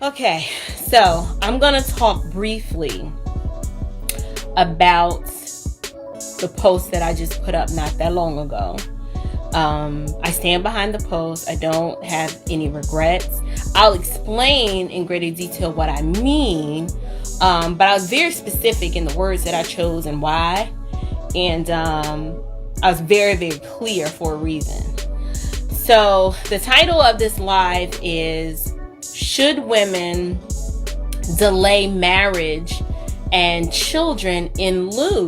Okay, so I'm gonna talk briefly about the post that I just put up not that long ago. I stand behind the post. I don't have any regrets. I'll explain in greater detail what I mean, but I was very specific in the words that I chose and why, and I was very, very clear for a reason. So the title of this live is, should women delay marriage and children in lieu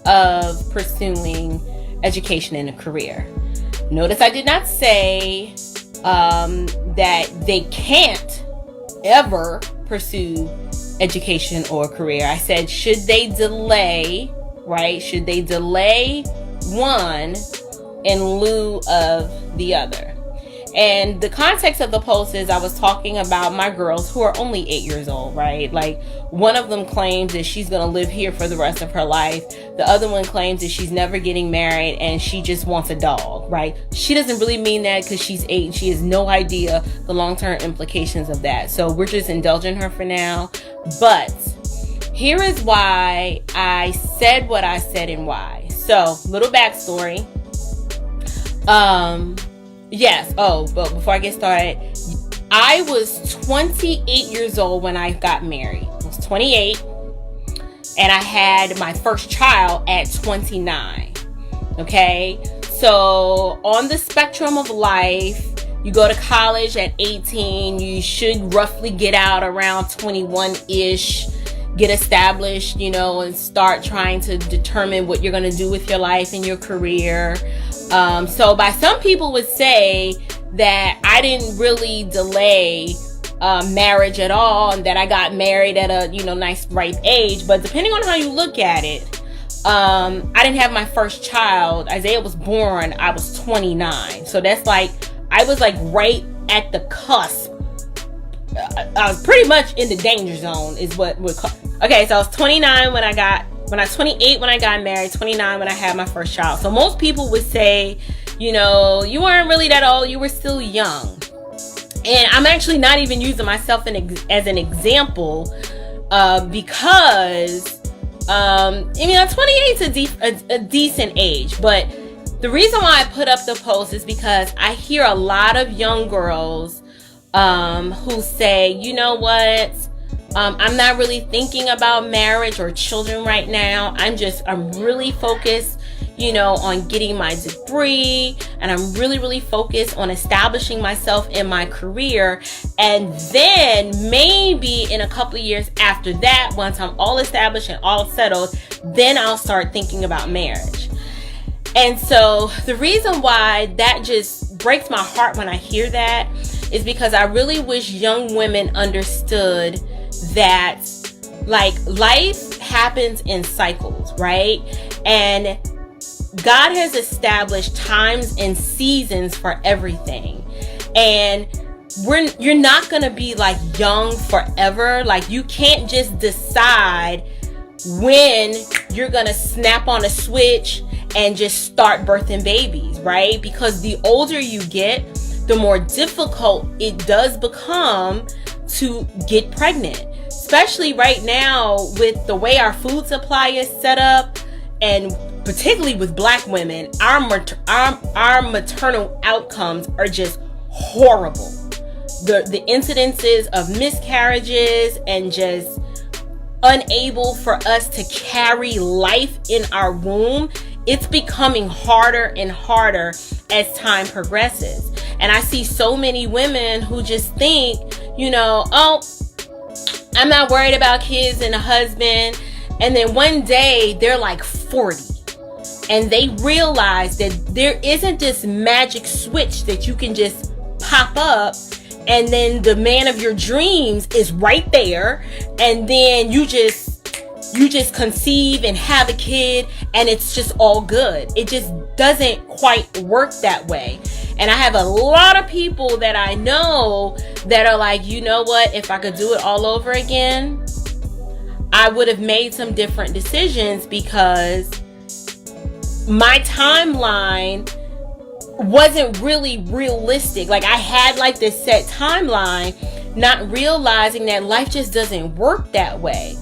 of pursuing education and a career? Notice I did not say that they can't ever pursue education or a career. I said, should they delay, right? Should they delay one in lieu of the other? And the context of the post is I was talking about my girls who are only 8 years old, right? Like, one of them claims that she's going to live here for the rest of her life. The other one claims that she's never getting married and she just wants a dog, right? She doesn't really mean that because she's 8 and she has no idea the long-term implications of that. So we're just indulging her for now. But here is why I said what I said and why. So, little backstory. Yes. Oh, but before I get started, I was 28 years old when I got married. I was 28, and I had my first child at 29. Okay? So, on the spectrum of life, you go to college at 18, you should roughly get out around 21-ish, get established, and start trying to determine what you're going to do with your life and your career. So by some people would say that I didn't really delay marriage at all, and that I got married at a nice ripe age. But depending on how you look at it, I didn't have my first child. Isaiah was born, I was 29. So that's like, I was like right at the cusp. I was pretty much in the danger zone is what we're called. Okay, so I was 29 when I was 28 when I got married, 29 when I had my first child. So most people would say, you weren't really that old, you were still young. And I'm actually not even using myself as an example because, 28 is a decent age. But the reason why I put up the post is because I hear a lot of young girls who say, you know what? I'm not really thinking about marriage or children right now. I'm really focused, on getting my degree, and I'm really, really focused on establishing myself in my career. And then maybe in a couple of years after that, once I'm all established and all settled, then I'll start thinking about marriage. And so the reason why that just breaks my heart when I hear that is because I really wish young women understood that, like, life happens in cycles, right? And God has established times and seasons for everything. And you're not going to be like young forever. Like, you can't just decide when you're going to snap on a switch and just start birthing babies, right? Because the older you get, the more difficult it does become to get pregnant. Especially right now with the way our food supply is set up, and particularly with Black women, our maternal outcomes are just horrible. The incidences of miscarriages and just unable for us to carry life in our womb, it's becoming harder and harder as time progresses. And I see so many women who just think, I'm not worried about kids and a husband. And then one day they're like 40 and they realize that there isn't this magic switch that you can just pop up and then the man of your dreams is right there, and then you just conceive and have a kid and it's just all good. It just doesn't quite work that way. And I have a lot of people that I know that are like, you know what, if I could do it all over again, I would have made some different decisions, because my timeline wasn't really realistic. Like, I had like this set timeline, not realizing that life just doesn't work that way,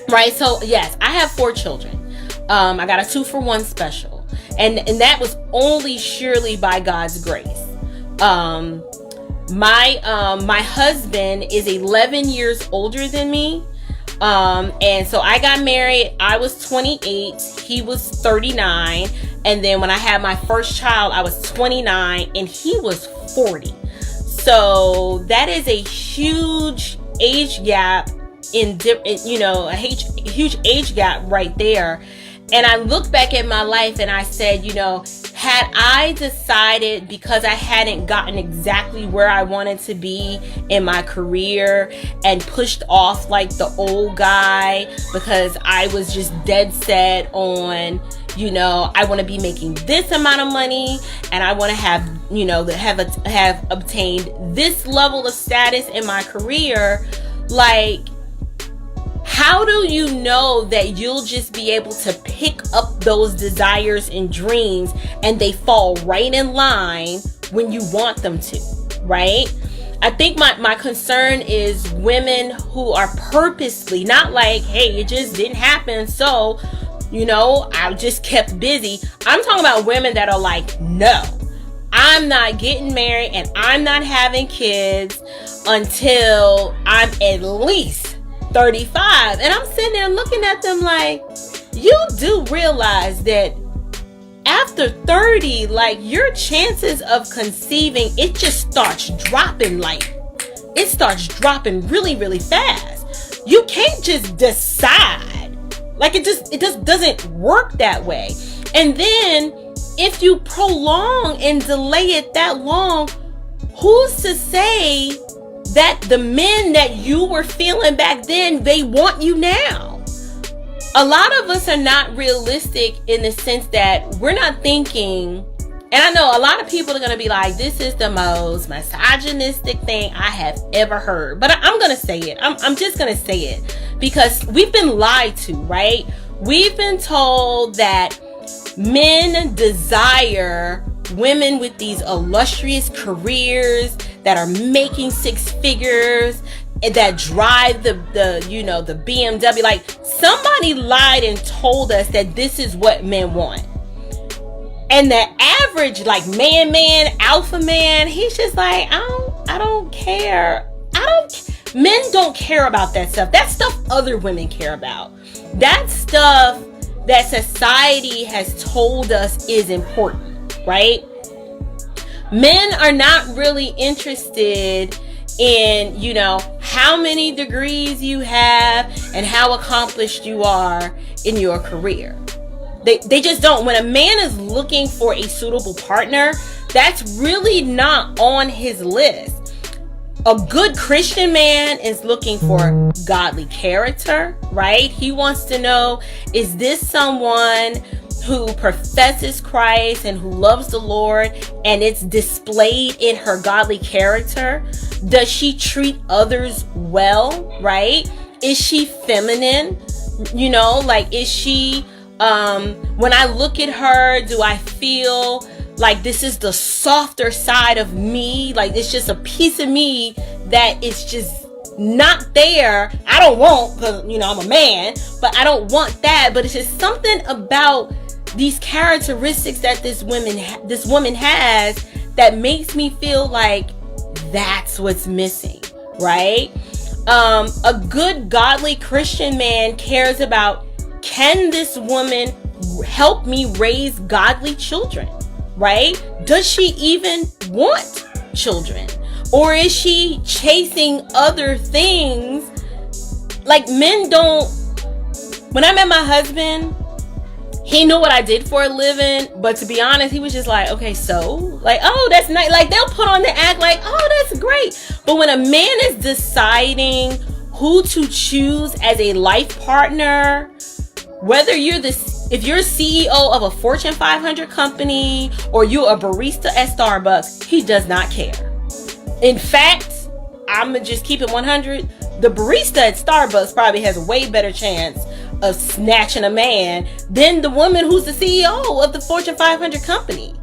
right? So yes, I have 4 children. I got a 2-for-1 special, and that was only surely by God's grace. My husband is 11 years older than me. And so I got married, I was 28, he was 39. And then when I had my first child, I was 29 and he was 40. So that is a huge age gap a huge age gap right there. And I look back at my life and I said, had I decided, because I hadn't gotten exactly where I wanted to be in my career and pushed off like the old guy because I was just dead set on, I want to be making this amount of money and I want to have, have obtained this level of status in my career. Like, how do you know that you'll just be able to pick up those desires and dreams and they fall right in line when you want them to, right? I think my concern is women who are purposely, not like, hey, it just didn't happen, so, I just kept busy. I'm talking about women that are like, no, I'm not getting married and I'm not having kids until I'm at least 35. And I'm sitting there looking at them like, you do realize that after 30, like, your chances of conceiving, it just starts dropping. Like, it starts dropping really, really fast. You can't just decide. Like, it just doesn't work that way. And then if you prolong and delay it that long, who's to say that the men that you were feeling back then, they want you now? A lot of us are not realistic in the sense that we're not thinking, and I know a lot of people are going to be like, this is the most misogynistic thing I have ever heard. But I'm going to say it. I'm just going to say it because we've been lied to, right? We've been told that men desire women with these illustrious careers that are making 6 figures and that drive the BMW. Like, somebody lied and told us that this is what men want. And the average, like, man, alpha man, he's just like, I don't care. Men don't care about that stuff. That stuff other women care about. That stuff that society has told us is important, right? Men are not really interested in, how many degrees you have and how accomplished you are in your career. They just don't. When a man is looking for a suitable partner, that's really not on his list. A good Christian man is looking for godly character, right? He wants to know, is this someone who professes Christ and who loves the Lord and it's displayed in her godly character? Does she treat others well, right? Is she feminine? Is she, when I look at her, do I feel like this is the softer side of me? Like, it's just a piece of me that is just not there. I don't want, because, I'm a man, but I don't want that. But it's just something about these characteristics that this woman has that makes me feel like that's what's missing, right? A good godly Christian man cares about, can this woman help me raise godly children, right? Does she even want children? Or is she chasing other things? Like, men don't. When I met my husband, he knew what I did for a living, but to be honest, he was just like, okay, so, like, oh, that's nice. Like, they'll put on the act like, oh, that's great. But when a man is deciding who to choose as a life partner, whether if you're CEO of a Fortune 500 company or you're a barista at Starbucks, he does not care. In fact, I'm gonna just keep it 100. The barista at Starbucks probably has a way better chance of snatching a man than the woman who's the CEO of the Fortune 500 company.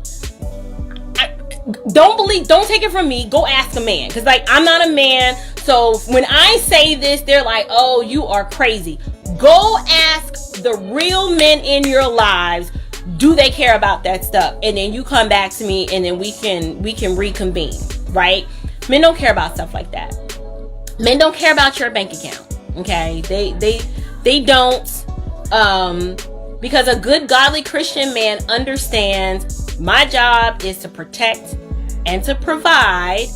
don't take it from me. Go ask a man. Because, like, I'm not a man. So when I say this, they're like, oh, you are crazy. Go ask the real men in your lives. Do they care about that stuff? And then you come back to me, and then we can reconvene, right? Men don't care about stuff like that. Men don't care about your bank account. Okay? They don't, because a good godly Christian man understands my job is to protect and to provide.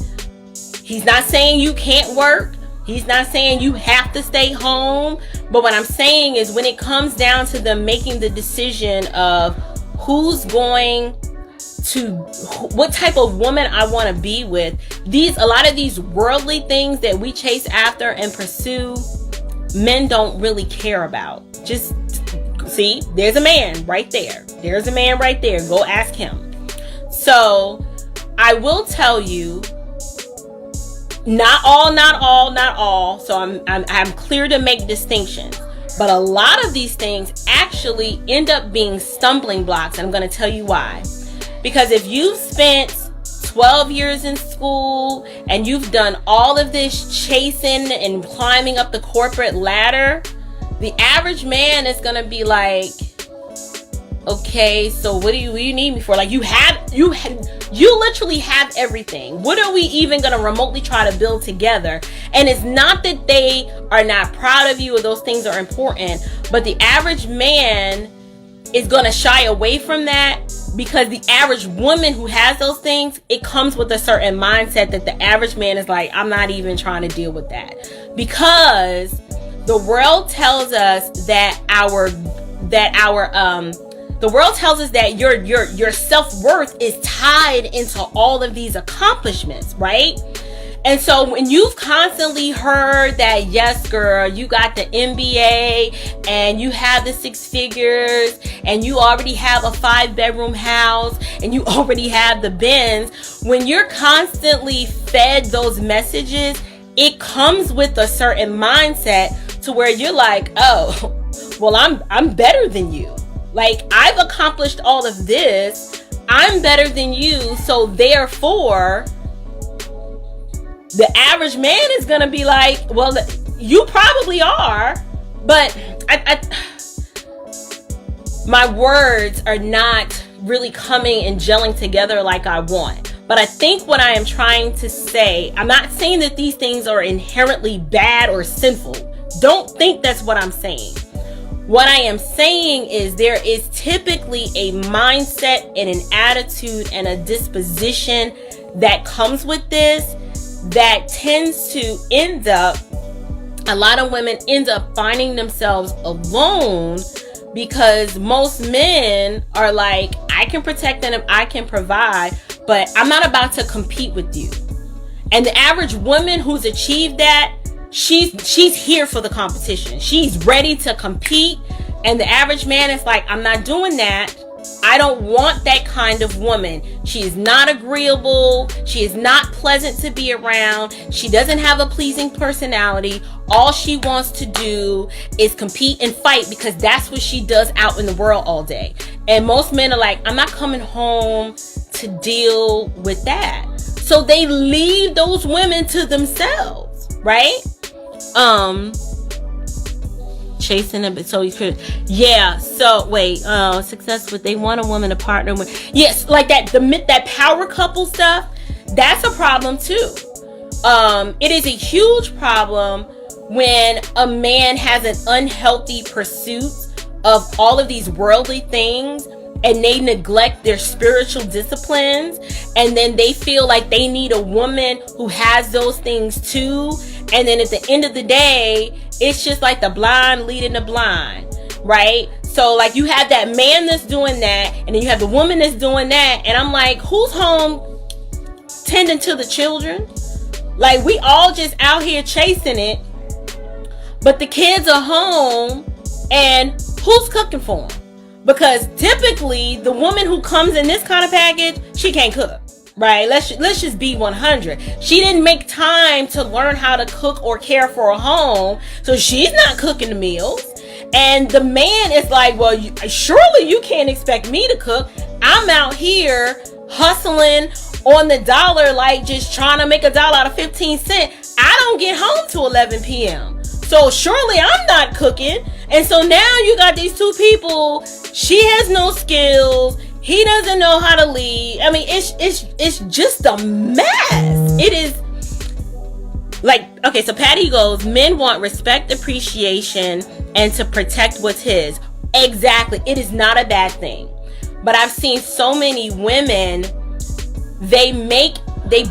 He's not saying you can't work. He's not saying you have to stay home. But what I'm saying is, when it comes down to them making the decision of who's going to, what type of woman I want to be with, a lot of these worldly things that we chase after and pursue, men don't really care about. Just see, there's a man right there. There's a man right there. Go ask him. So I will tell you, not all. So I'm clear to make distinctions. But a lot of these things actually end up being stumbling blocks. And I'm going to tell you why. Because if you've spent 12 years in school and you've done all of this chasing and climbing up the corporate ladder, the average man is going to be like, okay, so what do you need me for? Like, you literally have everything. What are we even going to remotely try to build together? And it's not that they are not proud of you or those things are important, but the average man is going to shy away from that, because the average woman who has those things, it comes with a certain mindset that the average man is like, I'm not even trying to deal with that. Because the world tells us that the world tells us that your self-worth is tied into all of these accomplishments, right? And so when you've constantly heard that, yes, girl, you got the MBA and you have the 6 figures and you already have a 5-bedroom house and you already have the Benz, when you're constantly fed those messages, it comes with a certain mindset to where you're like, oh, well, I'm better than you. Like, I've accomplished all of this. I'm better than you. So therefore, the average man is going to be like, well, you probably are, but my words are not really coming and gelling together like I want. But I think what I am trying to say, I'm not saying that these things are inherently bad or sinful. Don't think that's what I'm saying. What I am saying is there is typically a mindset and an attitude and a disposition that comes with this that tends to end up, a lot of women end up finding themselves alone, because most men are like, I can protect and I can provide, but I'm not about to compete with you. And the average woman who's achieved that, she's here for the competition. She's ready to compete. And the average man is like, I'm not doing that. I don't want that kind of woman. She is not agreeable. She is not pleasant to be around. She doesn't have a pleasing personality. All she wants to do is compete and fight, because that's what she does out in the world all day. And most men are like, I'm not coming home to deal with that. So they leave those women to themselves, right? Chasing them, so you could, yeah. So wait, success with, they want a woman to partner with, yes, like that power couple stuff. That's a problem too. It is a huge problem when a man has an unhealthy pursuit of all of these worldly things, and they neglect their spiritual disciplines, and then they feel like they need a woman who has those things too. And then at the end of the day, it's just like the blind leading the blind, right? So like, you have that man that's doing that, and then you have the woman that's doing that, and I'm like, who's home tending to the children? Like, we all just out here chasing it, but the kids are home, and who's cooking for them? Because typically, the woman who comes in this kind of package, she can't cook. Right? Let's just be 100. She didn't make time to learn how to cook or care for a home, so she's not cooking the meals. And the man is like, well, surely you can't expect me to cook. I'm out here hustling on the dollar, like just trying to make $1 out of 15 cents. I don't get home till 11 p.m. So surely I'm not cooking. And so now you got these two people. She has no skills. He doesn't know how to lead. I mean, it's just a mess. It is like, okay, so Patty goes, men want respect, appreciation, and to protect what's his. Exactly. It is not a bad thing. But I've seen so many women, they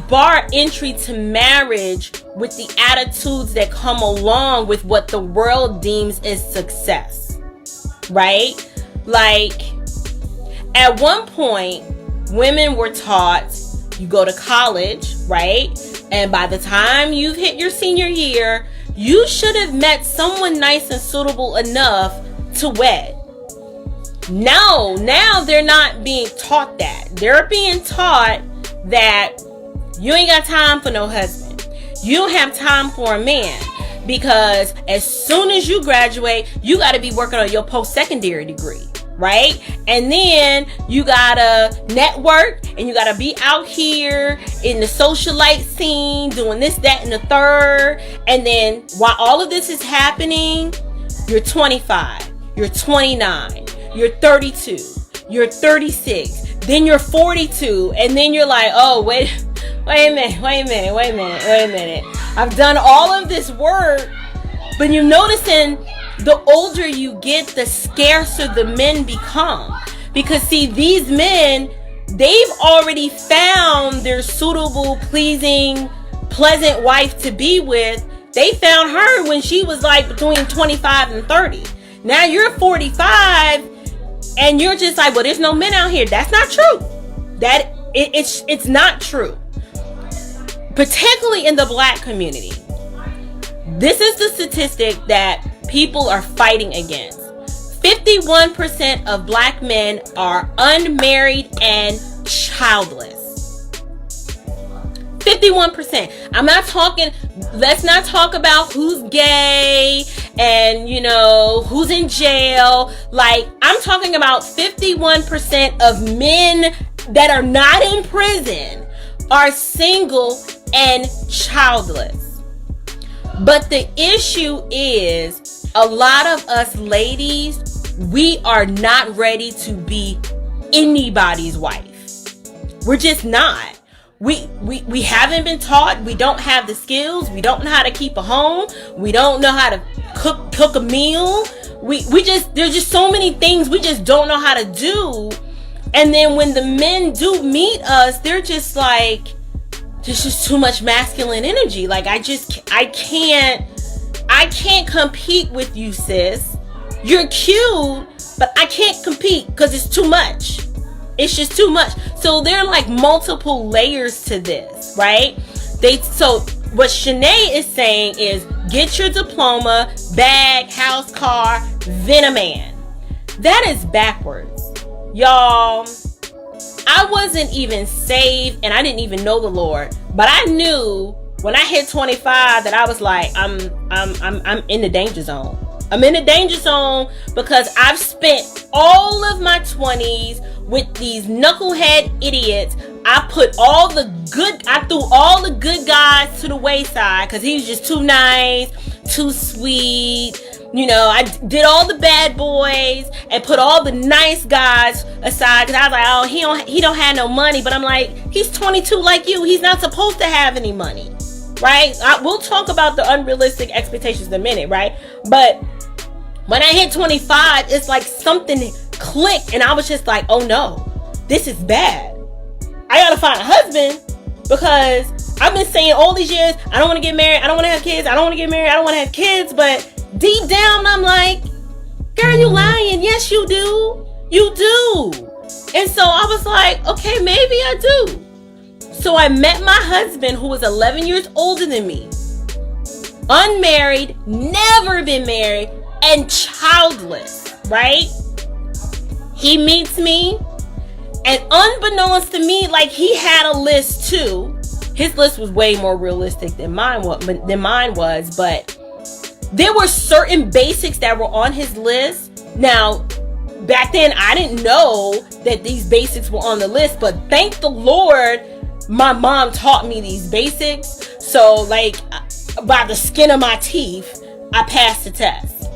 bar entry to marriage with the attitudes that come along with what the world deems as success. Right? Like, at one point, women were taught, you go to college, right? And by the time you've hit your senior year, you should have met someone nice and suitable enough to wed. No, now they're not being taught that. They're being taught that you ain't got time for no husband. You don't have time for a man. Because as soon as you graduate, you got to be working on your post-secondary degree. Right? And then you gotta network and you gotta be out here in the socialite scene doing this, that, and the third. And then while all of this is happening, you're 25, you're 29, you're 32, you're 36, then you're 42, and then you're like, oh, wait a minute. I've done all of this work, but you're noticing the older you get, the scarcer the men become. Because see, these men, they've already found their suitable, pleasing, pleasant wife to be with. They found her when she was like between 25 and 30. Now you're 45 and you're just like, well, there's no men out here. That's not true. It's not true. Particularly in the black community. This is the statistic that people are fighting against. 51% of black men are unmarried and childless. 51%. Let's not talk about who's gay and, who's in jail. Like, I'm talking about 51% of men that are not in prison are single and childless. But the issue is, a lot of us ladies, we are not ready to be anybody's wife. We're just not. We haven't been taught. We don't have the skills. We don't know how to keep a home. We don't know how to cook a meal. There's just so many things we just don't know how to do. And then when the men do meet us, they're just like, there's just too much masculine energy. Like, I can't compete with you, sis. You're cute, but I can't compete because it's too much. It's just too much. So there are like multiple layers to this, right? So what Shanae is saying is, get your diploma, bag, house, car, then a man. That is backwards. Y'all, I wasn't even saved and I didn't even know the Lord, but I knew when I hit 25 that I was like, I'm in the danger zone. I'm in the danger zone because I've spent all of my 20s with these knucklehead idiots. I threw all the good guys to the wayside because he was just too nice, too sweet. I did all the bad boys and put all the nice guys aside because I was like, oh, he don't have no money. But I'm like, he's 22 like you. He's not supposed to have any money. Right? We'll talk about the unrealistic expectations in a minute, right? But when I hit 25, it's like something clicked and I was just like, oh no, this is bad. I gotta find a husband because I've been saying all these years, I don't want to get married, I don't want to have kids, I don't want to get married, I don't want to have kids, but deep down I'm like, girl, you lying. Yes, you do. You do. And so I was like, okay, maybe I do. So I met my husband who was 11 years older than me, unmarried, never been married, and childless, right? He meets me, and unbeknownst to me, like, he had a list too. His list was way more realistic than mine was, but there were certain basics that were on his list. Now, back then, I didn't know that these basics were on the list, but thank the Lord, my mom taught me these basics. So like by the skin of my teeth, I passed the test.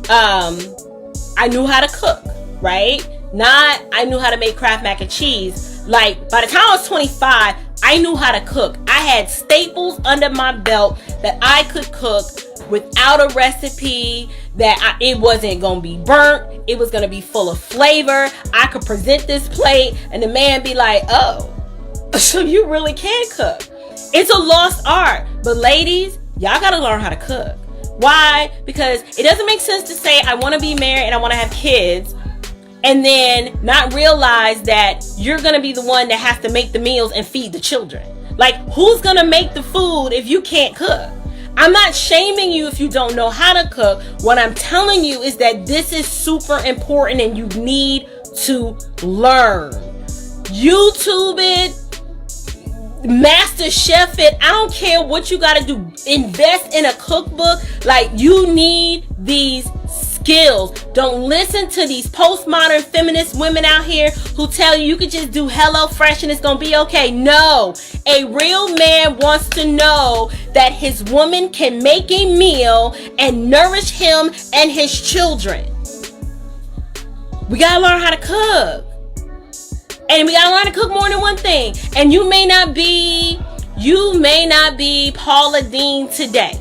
I knew how to cook, right? Not I knew how to make Kraft mac and cheese. Like by the time I was 25, I knew how to cook. I had staples under my belt that I could cook without a recipe, that it wasn't going to be burnt. It was going to be full of flavor. I could present this plate and the man be like, oh, so you really can cook. It's a lost art. But ladies, y'all got to learn how to cook. Why? Because it doesn't make sense to say I want to be married and I want to have kids and then not realize that you're going to be the one that has to make the meals and feed the children. Like, who's going to make the food if you can't cook? I'm not shaming you if you don't know how to cook. What I'm telling you is that this is super important and you need to learn. YouTube it, Master Chef it. I don't care what you got to do. Invest in a cookbook. Like, you need these skills. Don't listen to these postmodern feminist women out here who tell you could just do HelloFresh and it's gonna be okay. No, a real man wants to know that his woman can make a meal and nourish him and his children. We gotta learn how to cook, and we gotta learn to cook more than one thing. And you may not be Paula Deen today,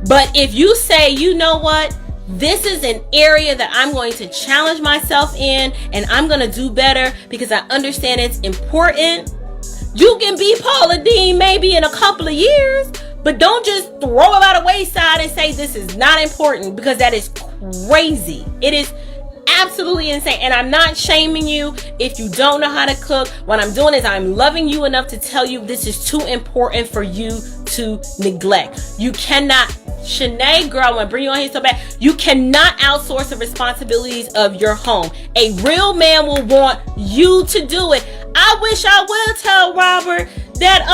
but if you say, you know what, this is an area that I'm going to challenge myself in and I'm going to do better because I understand it's important. You can be Paula Deen maybe in a couple of years, but don't just throw it by the wayside and say this is not important, because that is crazy. It is absolutely insane. And I'm not shaming you if you don't know how to cook. What I'm doing is I'm loving you enough to tell you this is too important for you to neglect. You cannot, Shanae, girl, I want to bring you on here so bad. You cannot outsource the responsibilities of your home. A real man will want you to do it. I wish I would tell Robert that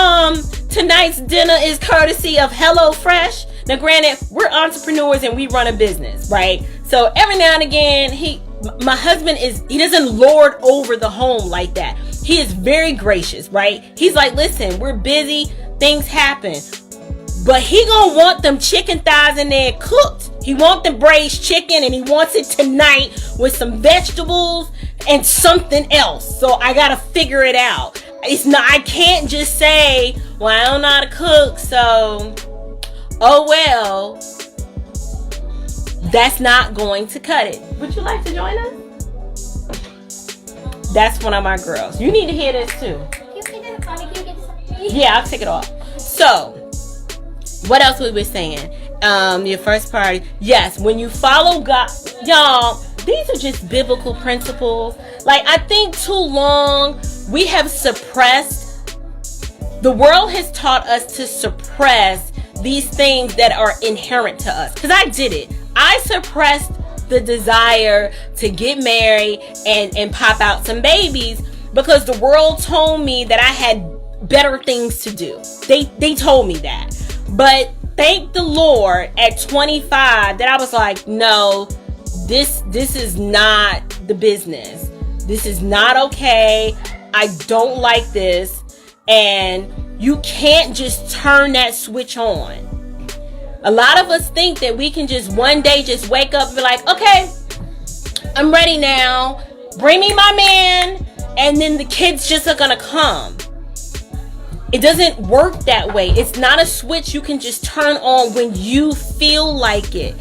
tonight's dinner is courtesy of HelloFresh. Now, granted, we're entrepreneurs and we run a business, right? So every now and again, my husband he doesn't lord over the home like that. He is very gracious, right? He's like, listen, we're busy, things happen. But he gonna want them chicken thighs in there cooked. He want the braised chicken and he wants it tonight with some vegetables and something else. So I gotta figure it out. I can't just say, well, I don't know how to cook, so oh well. That's not going to cut it. Would you like to join us? That's one of my girls. You need to hear this too. Yeah, I'll take it off. So, what else we were saying? Your first priority. Yes, when you follow God, y'all, these are just biblical principles. Like, I think too long we have suppressed, the world has taught us to suppress these things that are inherent to us. Because I did it. I suppressed the desire to get married and pop out some babies because the world told me that I had better things to do. They told me that. But thank the Lord at 25 that I was like, no, this is not the business. This is not okay. I don't like this. And you can't just turn that switch on. A lot of us think that we can just one day just wake up and be like, okay, I'm ready now. Bring me my man. And then the kids just are going to come. It doesn't work that way. It's not a switch you can just turn on when you feel like it.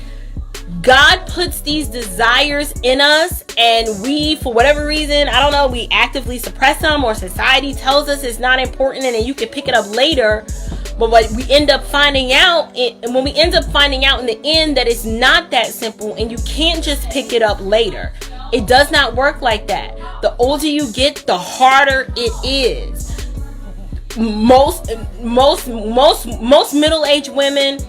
God puts these desires in us and we, for whatever reason, I don't know, we actively suppress them, or society tells us it's not important and then you can pick it up later. But what we end up finding out, and when we end up finding out in the end that it's not that simple and you can't just pick it up later. It does not work like that. The older you get, the harder it is. Most middle-aged women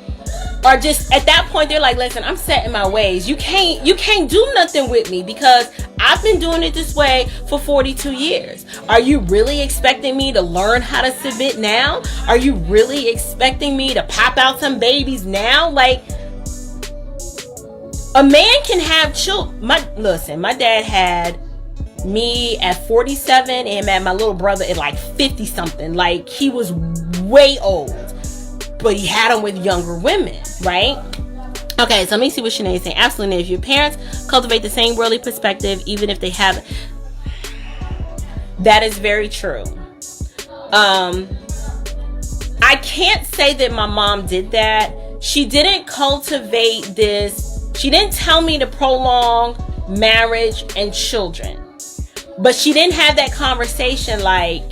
are just at that point, they're like, listen, I'm set in my ways. You can't do nothing with me because I've been doing it this way for 42 years. Are you really expecting me to learn how to submit now? Are you really expecting me to pop out some babies now? Like, a man can have children. My dad had me at 47 and met my little brother at like 50 something. Like, he was way old, but he had them with younger women, right? Okay, so let me see what Shanae is saying. Absolutely. If your parents cultivate the same worldly perspective, even if they have, that is very true. I can't say that my mom did that. She didn't cultivate this. She didn't tell me to prolong marriage and children. But she didn't have that conversation like,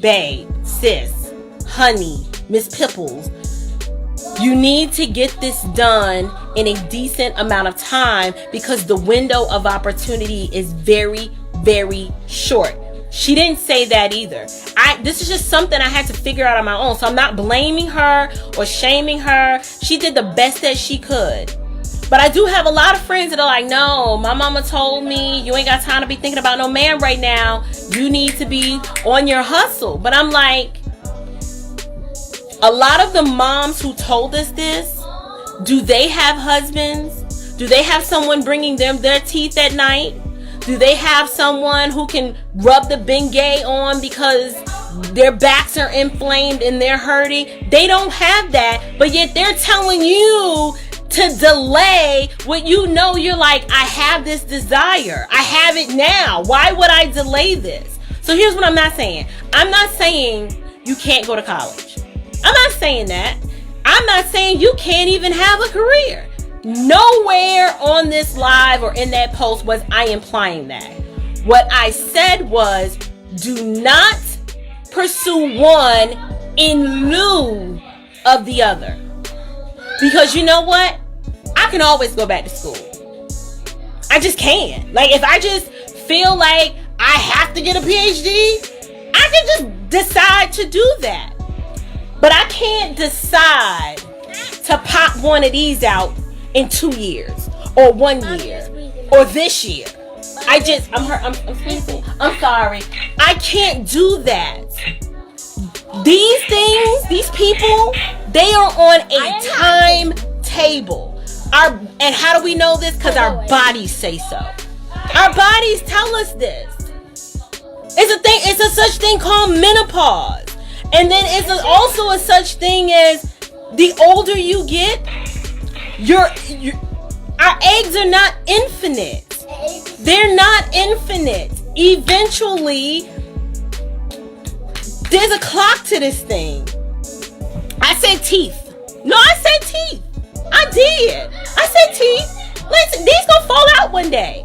babe, sis, honey, Miss Pipples, you need to get this done in a decent amount of time because the window of opportunity is very, very short. She didn't say that either. This is just something I had to figure out on my own. So I'm not blaming her or shaming her. She did the best that she could. But I do have a lot of friends that are like, no, my mama told me you ain't got time to be thinking about no man right now. You need to be on your hustle. But I'm like, a lot of the moms who told us this, do they have husbands? Do they have someone bringing them their teeth at night? Do they have someone who can rub the Bengay on because their backs are inflamed and they're hurting? They don't have that, but yet they're telling you to delay what you know. You're like, I have this desire. I have it now. Why would I delay this? So here's what I'm not saying. I'm not saying you can't go to college. I'm not saying that. I'm not saying you can't even have a career. Nowhere on this live or in that post was I implying that. What I said was, do not pursue one in lieu of the other. Because you know what? I can always go back to school. I just can. Like, if I just feel like I have to get a PhD, I can just decide to do that. But I can't decide to pop one of these out in 2 years or 1 year or this year. I'm sneezing. I'm sorry. I can't do that. These things, these people, they are on a timetable. And how do we know this? Because our bodies say so. Our bodies tell us this. It's a such thing called menopause. And then it's also a such thing as the older you get, our eggs are not infinite. They're not infinite. Eventually, there's a clock to this thing. I said teeth. No, I said teeth. I did. I said teeth. Listen, these gonna fall out one day.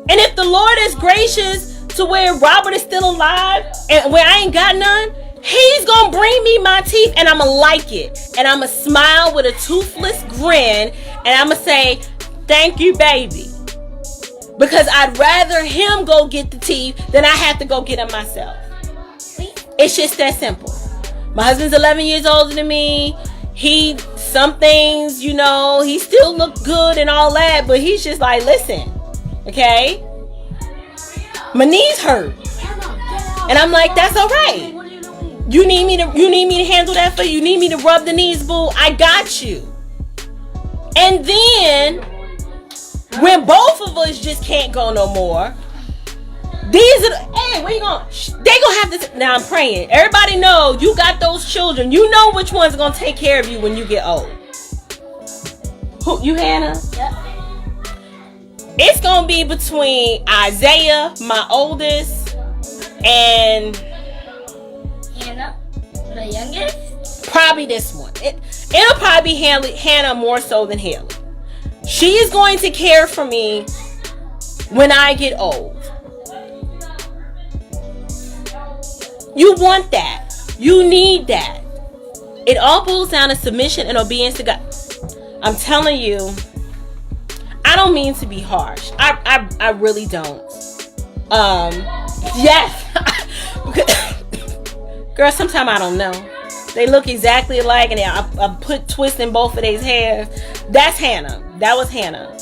And if the Lord is gracious to where Robert is still alive and where I ain't got none, He's gonna bring me my teeth and I'ma like it. And I'ma smile with a toothless grin and I'ma say, thank you, baby. Because I'd rather him go get the teeth than I have to go get them myself. It's just that simple. My husband's 11 years older than me. Some things, he still look good and all that, but he's just like, listen, okay? My knees hurt. And I'm like, that's all right. You need me to handle that for you? You need me to rub the knees, boo? I got you. And then when both of us just can't go no more, hey, where you going? They gonna have this. Now I'm praying. Everybody know you got those children. You know which one's gonna take care of you when you get old. Who, you, Hannah? Yep. It's gonna be between Isaiah, my oldest, and Hannah, the youngest? Probably this one. It'll probably be Hannah more so than Haley. She is going to care for me when I get old. You want that. You need that. It all boils down to submission and obedience to God. I'm telling you, I don't mean to be harsh. I really don't. Yes. Girl, sometimes I don't know. They look exactly alike and I put twists in both of their hairs. That's Hannah. That was Hannah.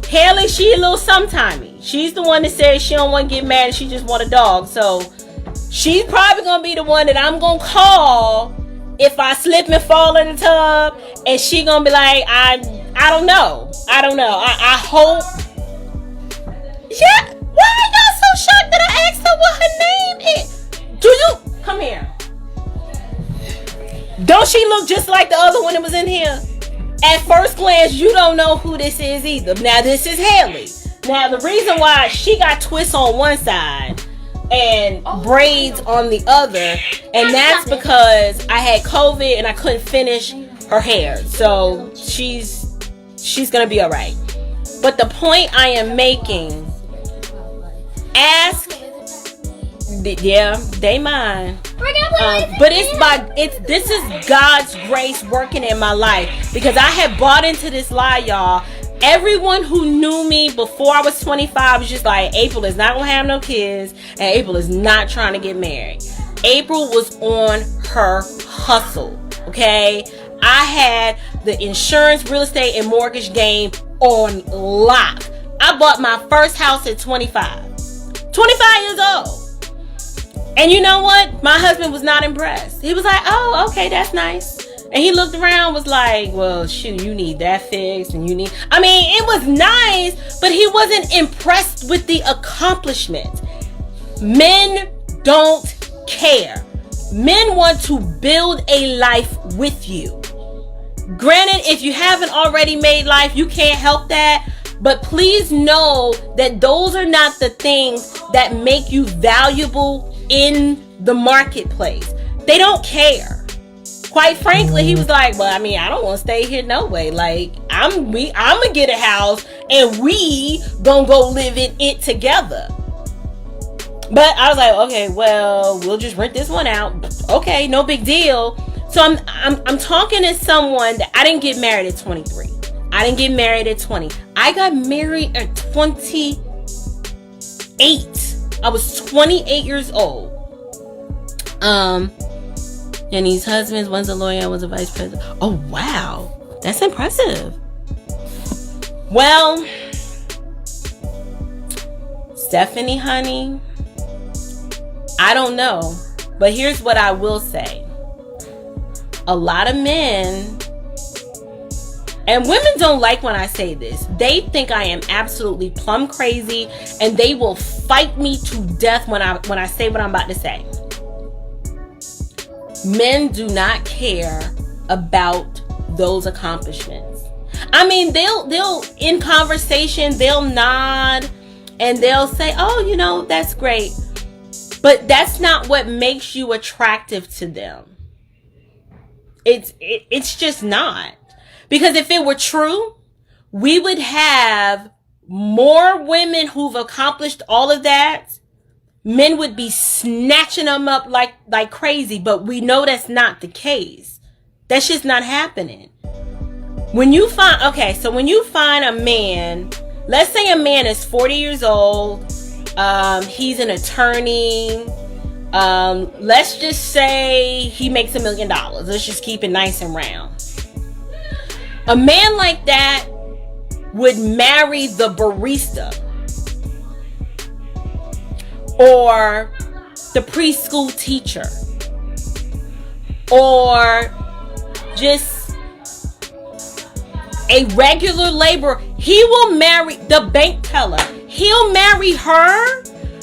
Haley, she a little sometimey. She's the one that says she don't want to get married. She just want a dog. So she's probably going to be the one that I'm going to call if I slip and fall in the tub. And she going to be like, I don't know. I hope. Yeah. What? shocked that I asked her what her name is. Do you? Come here. Don't she look just like the other one that was in here? At first glance, you don't know who this is either. Now, this is Haley. Now, the reason why she got twists on one side and braids on the other, and that's because I had COVID and I couldn't finish her hair. So she's gonna be all right. But the point I am making, ask. Yeah, they mine. But this is God's grace working in my life, because I had bought into this lie, y'all. Everyone who knew me before I was 25 was just like, April is not gonna have no kids, and April is not trying to get married. April was on her hustle, okay? I had the insurance, real estate, and mortgage game on lock. I bought my first house at 25 years old. And you know what? My husband was not impressed. He was like, oh, okay, that's nice. And he looked around, was like, well, shoot, you need that fixed, and you need... I mean, it was nice, but he wasn't impressed with the accomplishment. Men don't care. Men want to build a life with you. Granted, if you haven't already made life, you can't help that. But please know that those are not the things that make you valuable in the marketplace. They don't care. Quite frankly, he was like, well, I mean, I don't want to stay here no way. Like, I'm gonna get a house and we gonna go live in it together. But I was like, okay, well, we'll just rent this one out. Okay, no big deal. So I'm talking to someone that I didn't get married at 23. I didn't get married at 20. I got married at 28. I was 28 years old. And these husbands, one's a lawyer, one's a vice president. Oh, wow. That's impressive. Well, Stephanie, honey, I don't know. But here's what I will say. A lot of men, and women don't like when I say this. They think I am absolutely plumb crazy, and they will fight me to death when I say what I'm about to say. Men do not care about those accomplishments. I mean, they'll in conversation, they'll nod and they'll say, oh, you know, that's great. But that's not what makes you attractive to them. It's just not. Because if it were true, we would have more women who've accomplished all of that. Men would be snatching them up like crazy, but we know that's not the case. That's just not happening. When you find a man, let's say a man is 40 years old, he's an attorney, let's just say he makes $1 million. Let's just keep it nice and round. A man like that would marry the barista or the preschool teacher or just a regular laborer. He will marry the bank teller. He'll marry her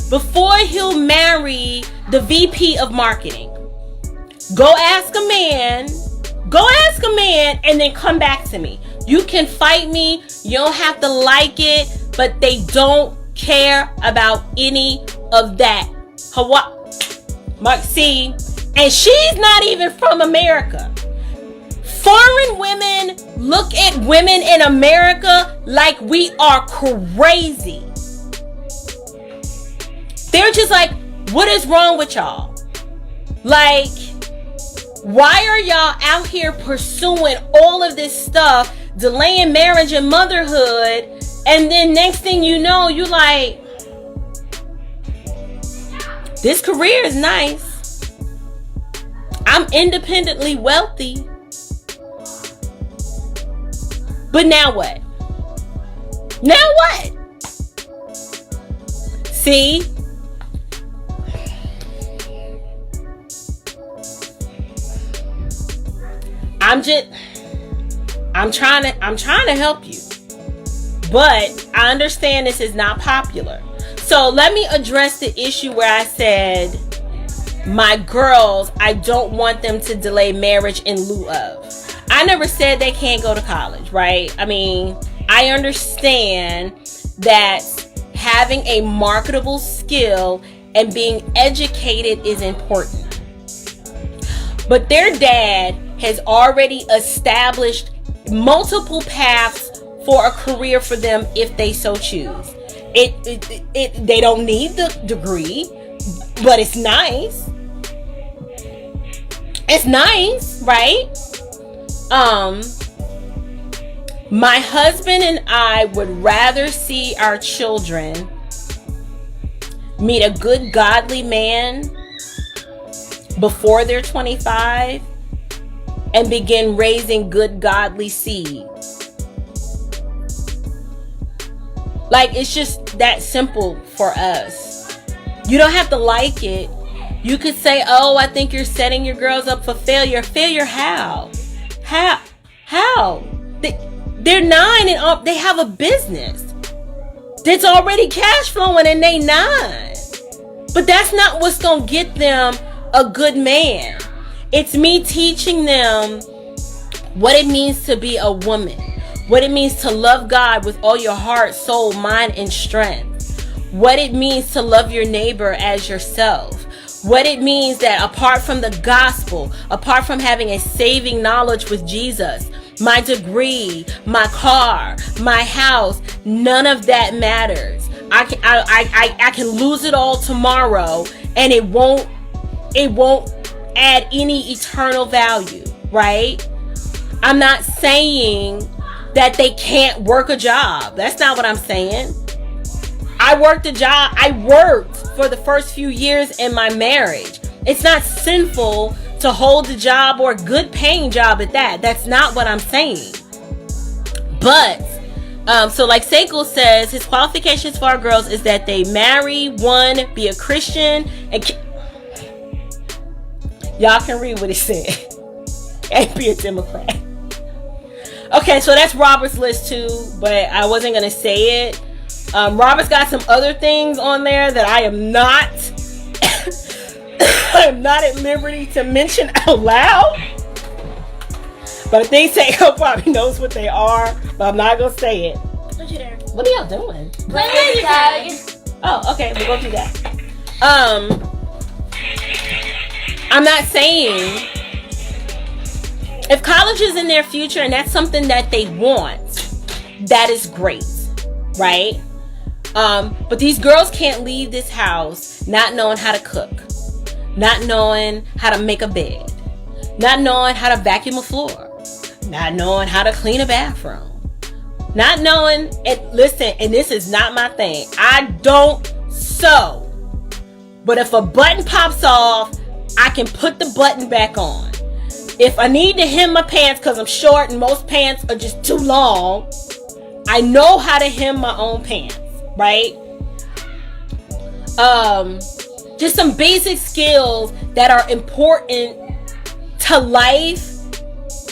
before he'll marry the VP of marketing. Go ask a man and then come back to me. You can fight me. You don't have to like it, but they don't care about any of that. See, and she's not even from America. Foreign women look at women in America like we are crazy. They're just like, what is wrong with y'all? Like, why are y'all out here pursuing all of this stuff, delaying marriage and motherhood, and then next thing you know, you like, this career is nice. I'm independently wealthy. But now what? Now what? See? I'm trying to help you. But I understand this is not popular. So let me address the issue where I said, my girls, I don't want them to delay marriage in lieu of. I never said they can't go to college, right? I mean, I understand that having a marketable skill and being educated is important. But their dad has already established multiple paths for a career for them if they so choose. They don't need the degree, but it's nice. It's nice, right? My husband and I would rather see our children meet a good godly man before they're 25 and begin raising good godly seed. Like, it's just that simple for us. You don't have to like it. You could say, oh, I think you're setting your girls up for failure. Failure how? How? They're 9 and they have a business that's already cash flowing and they 9. But that's not what's going to get them a good man. It's me teaching them what it means to be a woman. What it means to love God with all your heart, soul, mind, and strength. What it means to love your neighbor as yourself. What it means that apart from the gospel, apart from having a saving knowledge with Jesus, my degree, my car, my house, none of that matters. I can lose it all tomorrow and it won't add any eternal value, right? I'm not saying that they can't work a job. That's not what I'm saying. I worked a job. I worked for the first few years in my marriage. It's not sinful to hold a job or a good paying job at that. That's not what I'm saying. But, so like Seiko says, his qualifications for our girls is that they marry, one, be a Christian, and y'all can read what it said. And be a Democrat. Okay, so that's Robert's list too, but I wasn't going to say it. Robert's got some other things on there that I am not I'm not at liberty to mention out loud. But I think Seiko probably knows what they are, but I'm not going to say it. What are y'all doing? Oh, okay, we'll go do that. I'm not saying if college is in their future and that's something that they want, that is great, right? But these girls can't leave this house not knowing how to cook, not knowing how to make a bed, not knowing how to vacuum a floor, not knowing how to clean a bathroom, not knowing, and listen, and this is not my thing, I don't sew, but if a button pops off, I can put the button back on. If I need to hem my pants because I'm short and most pants are just too long, I know how to hem my own pants, right? Just some basic skills that are important to life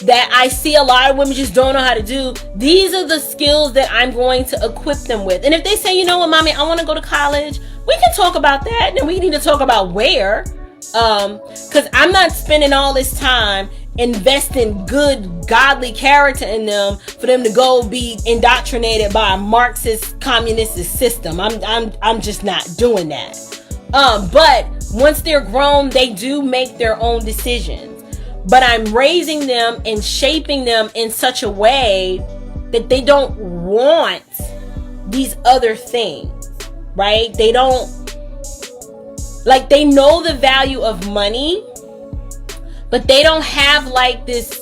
that I see a lot of women just don't know how to do. These are the skills that I'm going to equip them with. And if they say, you know what, mommy, I want to go to college, we can talk about that. And we need to talk about where. Because I'm not spending all this time investing good godly character in them for them to go be indoctrinated by a Marxist communist system. I'm just not doing that. But once they're grown, they do make their own decisions. But I'm raising them and shaping them in such a way that they don't want these other things, right? They don't, like, they know the value of money, but they don't have like this,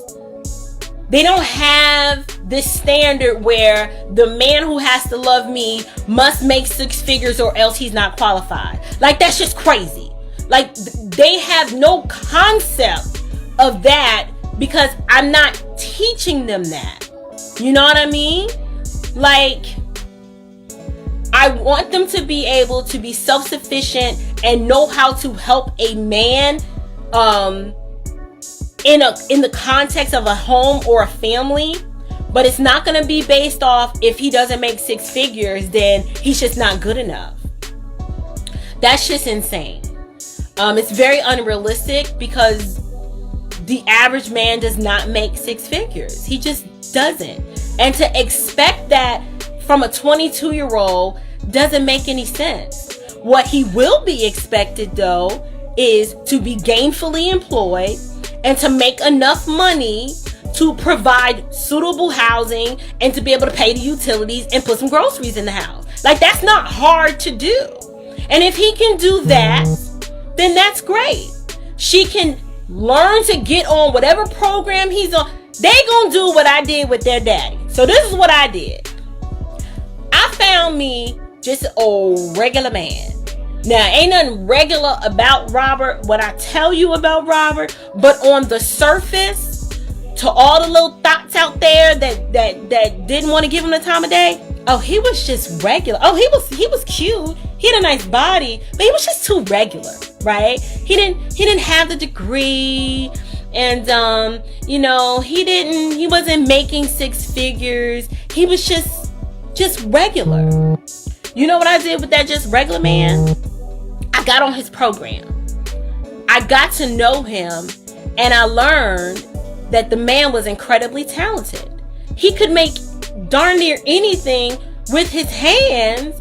they don't have this standard where the man who has to love me must make 6 figures or else he's not qualified. Like, that's just crazy. Like, they have no concept of that because I'm not teaching them that. You know what I mean? Like, I want them to be able to be self-sufficient and know how to help a man in the context of a home or a family. But it's not going to be based off if he doesn't make 6 figures, then he's just not good enough. That's just insane. It's very unrealistic because the average man does not make six figures. He just doesn't. And to expect that from a 22-year-old doesn't make any sense. What he will be expected, though, is to be gainfully employed and to make enough money to provide suitable housing and to be able to pay the utilities and put some groceries in the house. Like, that's not hard to do. And if he can do that, then that's great. She can learn to get on whatever program he's on. They gonna do what I did with their daddy. So this is what I did. I found me just a regular man. Now, ain't nothing regular about Robert, what I tell you about Robert, but on the surface, to all the little thoughts out there that didn't want to give him the time of day, oh, he was just regular. Oh, he was cute. He had a nice body, but he was just too regular, right? He didn't have the degree, and he wasn't making six figures. He was just regular. You know what I did with that just regular man? I got on his program. I got to know him, and I learned that the man was incredibly talented. He could make darn near anything with his hands,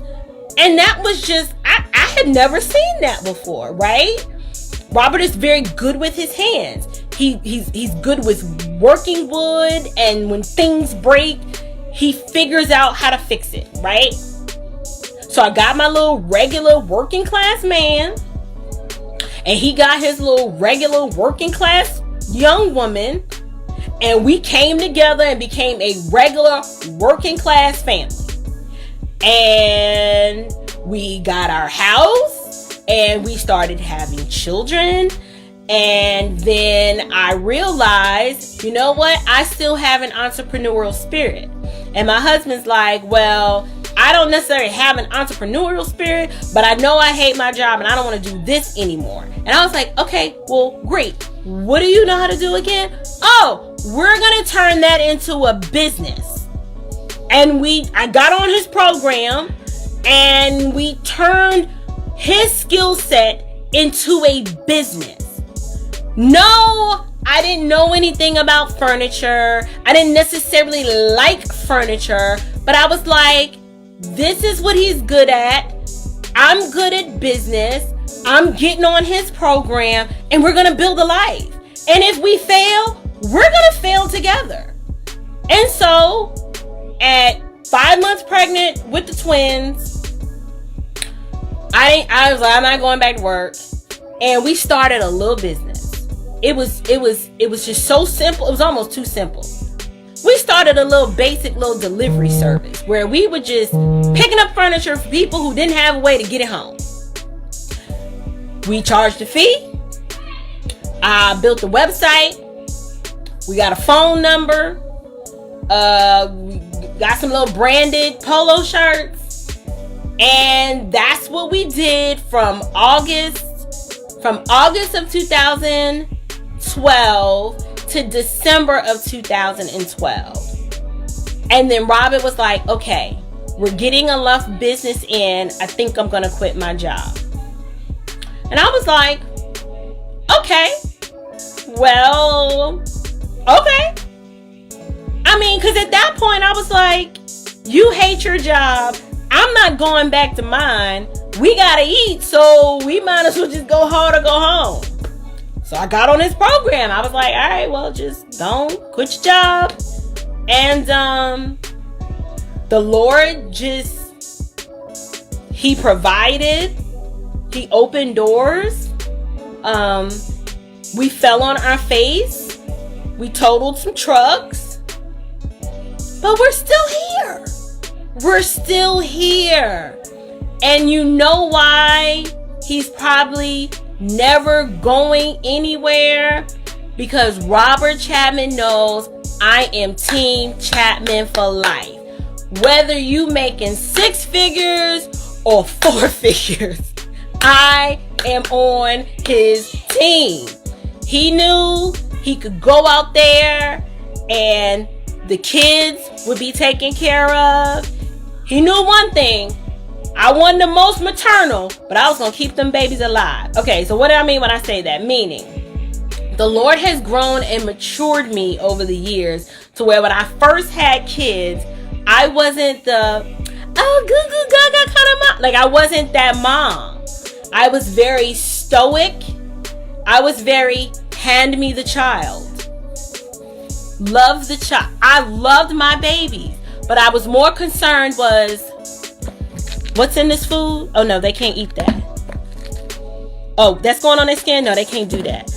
and that was just, I had never seen that before, right? Robert is very good with his hands. He's good with working wood, and when things break, he figures out how to fix it, right? So I got my little regular working class man, and he got his little regular working class young woman, and we came together and became a regular working class family. And we got our house, and we started having children. And then I realized, you know what? I still have an entrepreneurial spirit. And my husband's like, well, I don't necessarily have an entrepreneurial spirit, but I know I hate my job and I don't want to do this anymore. And I was like, okay, well, great. What do you know how to do again? Oh, we're going to turn that into a business. And I got on his program, and we turned his skill set into a business. No, I didn't know anything about furniture. I didn't necessarily like furniture, but I was like, this is what he's good at. I'm good at business. I'm getting on his program, and we're going to build a life. And if we fail, we're going to fail together. And so at 5 months pregnant with the twins, I was like, I'm not going back to work. And we started a little business. It was just so simple. It was almost too simple. We started a little basic little delivery service where we were just picking up furniture for people who didn't have a way to get it home. We charged a fee. I built a website. We got a phone number. We got some little branded polo shirts. And that's what we did from August of 2012 to December of 2012. And then Robert was like, okay, we're getting enough business in. I think I'm going to quit my job. And I was like, okay, well, okay. I mean, because at that point I was like, you hate your job. I'm not going back to mine. We got to eat, so we might as well just go hard or go home. So I got on his program. I was like, all right, well, just don't quit your job. And the Lord he provided. He opened doors. We fell on our face. We totaled some trucks. But we're still here. We're still here. And you know why he's probably never going anywhere? Because Robert Chapman knows I am Team Chapman for life. Whether you making 6 figures or 4 figures, I am on his team. He knew he could go out there and the kids would be taken care of. He knew one thing. I wasn't the most maternal, but I was going to keep them babies alive. Okay, so what do I mean when I say that? Meaning, the Lord has grown and matured me over the years to where when I first had kids, I wasn't the, oh, goo goo gaga kind of mom. Like, I wasn't that mom. I was very stoic. I was very, hand me the child. Love the child. I loved my babies, but I was more concerned was, what's in this food? Oh no, they can't eat that. Oh, that's going on their skin? No, they can't do that.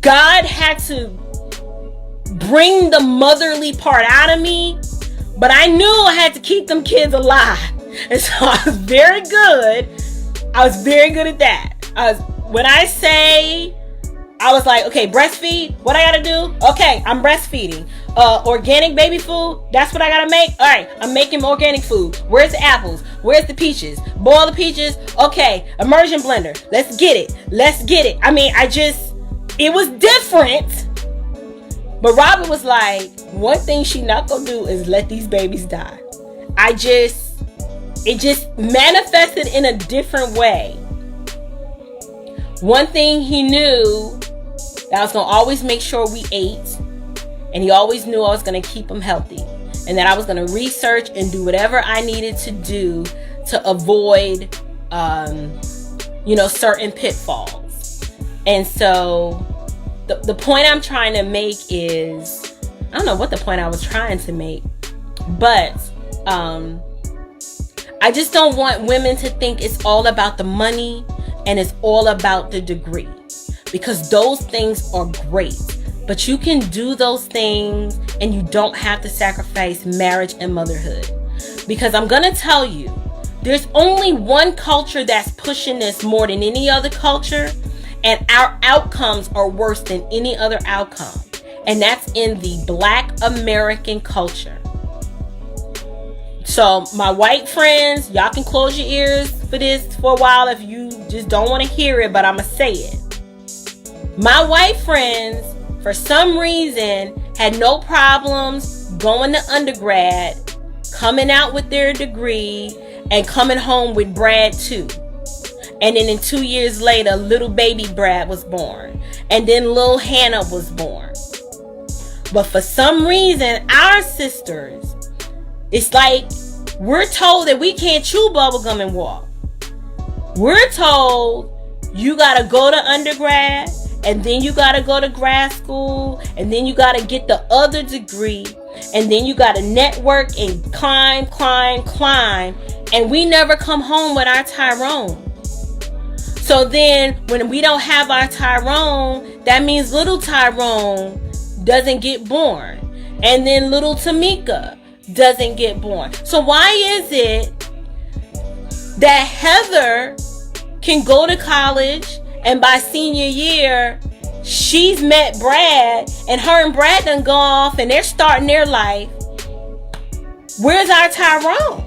God had to bring the motherly part out of me, but I knew I had to keep them kids alive. And so I was very good. I was very good at that. When I say, I was like, okay, breastfeed, what I gotta do? Okay, I'm breastfeeding. Organic baby food, that's what I gotta make. All right, I'm making organic food. Where's the apples? Where's the peaches? Boil the peaches. Okay, immersion blender. Let's get it. I mean, it was different. But Robert was like, one thing she not gonna do is let these babies die. It just manifested in a different way. One thing he knew, that I was gonna always make sure we ate. And he always knew I was going to keep him healthy. And that I was going to research and do whatever I needed to do to avoid, certain pitfalls. And so the point I'm trying to make is, I don't know what the point I was trying to make, but I just don't want women to think it's all about the money and it's all about the degree. Because those things are great. But you can do those things and you don't have to sacrifice marriage and motherhood. Because I'm going to tell you, there's only one culture that's pushing this more than any other culture. And our outcomes are worse than any other outcome. And that's in the Black American culture. So my white friends, y'all can close your ears for this for a while if you just don't want to hear it, but I'm going to say it. My white friends, for some reason, had no problems going to undergrad, coming out with their degree, and coming home with Brad too. And then 2 years later, little baby Brad was born. And then little Hannah was born. But for some reason, our sisters, it's like we're told that we can't chew bubblegum and walk. We're told you gotta go to undergrad, and then you got to go to grad school, and then you got to get the other degree, and then you got to network and climb, and we never come home with our Tyrone. So then when we don't have our Tyrone, that means little Tyrone doesn't get born, and then little Tamika doesn't get born. So why is it that Heather can go to college and by senior year, she's met Brad, and her and Brad done go off, and they're starting their life? Where's our Tyrone?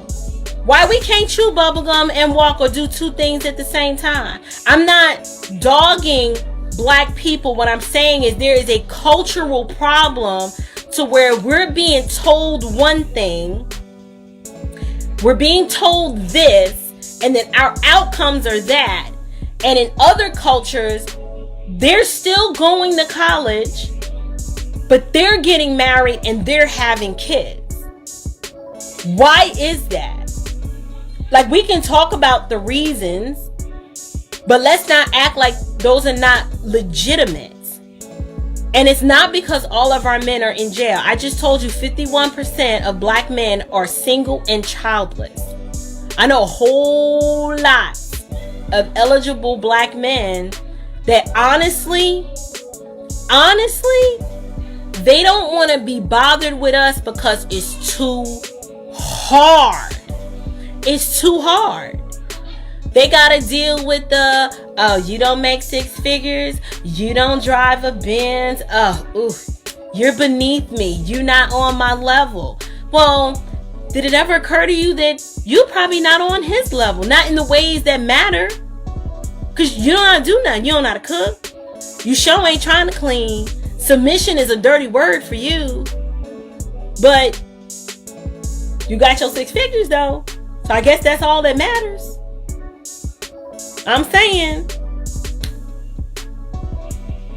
Why we can't chew bubblegum and walk or do two things at the same time? I'm not dogging Black people. What I'm saying is there is a cultural problem to where we're being told one thing, we're being told this, and then our outcomes are that. And in other cultures, they're still going to college, but they're getting married and they're having kids. Why is that? Like, we can talk about the reasons, but let's not act like those are not legitimate. And it's not because all of our men are in jail. I just told you 51% of Black men are single and childless. I know a whole lot of eligible Black men that honestly, they don't want to be bothered with us because it's too hard. It's too hard. They got to deal with the, oh, you don't make six figures, you don't drive a Benz, you're beneath me, you're not on my level. Well, did it ever occur to you that you're probably not on his level? Not in the ways that matter. Because you don't know how to do nothing. You don't know how to cook. You sure ain't trying to clean. Submission is a dirty word for you. But you got your six figures though. So I guess that's all that matters. I'm saying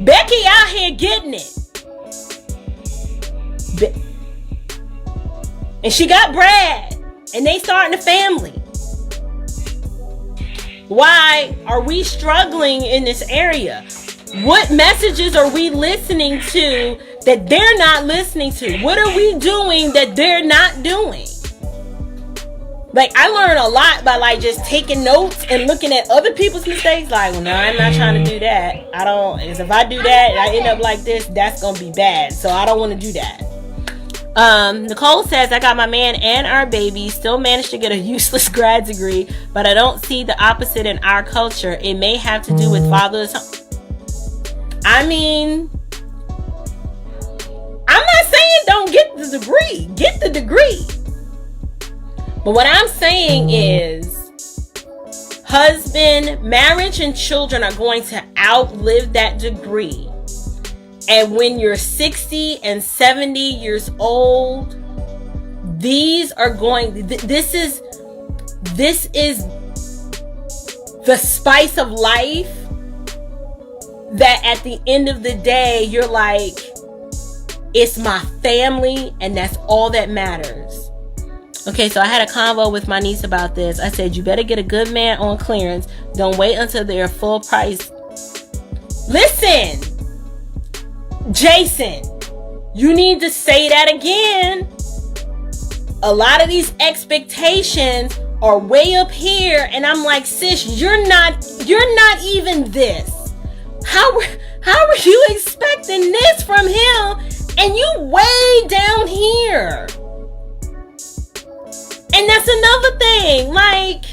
Becky out here getting it. And she got Brad. And they starting a family. Why are we struggling in this area? What messages are we listening to that they're not listening to? What are we doing that they're not doing? Like, I learn a lot by like just taking notes and looking at other people's mistakes. Like, well, no, I'm not trying to do that. Because if I do that and I end up like this, that's going to be bad. So I don't want to do that. Nicole says, I got my man and our baby, still managed to get a useless grad degree, but I don't see the opposite in our culture. It may have to do with fatherless. I mean, I'm not saying don't get the degree. Get the degree. But what I'm saying is, husband, marriage, and children are going to outlive that degree. And when you're 60 and 70 years old, these are going, this is the spice of life that at the end of the day, you're like, it's my family and that's all that matters. Okay, so I had a convo with my niece about this. I said, you better get a good man on clearance. Don't wait until they're full price. Listen, Jason, you need to say that again. A lot of these expectations are way up here, and I'm like, sis, you're not even this. How are you expecting this from him, and you way down here? And that's another thing. Like,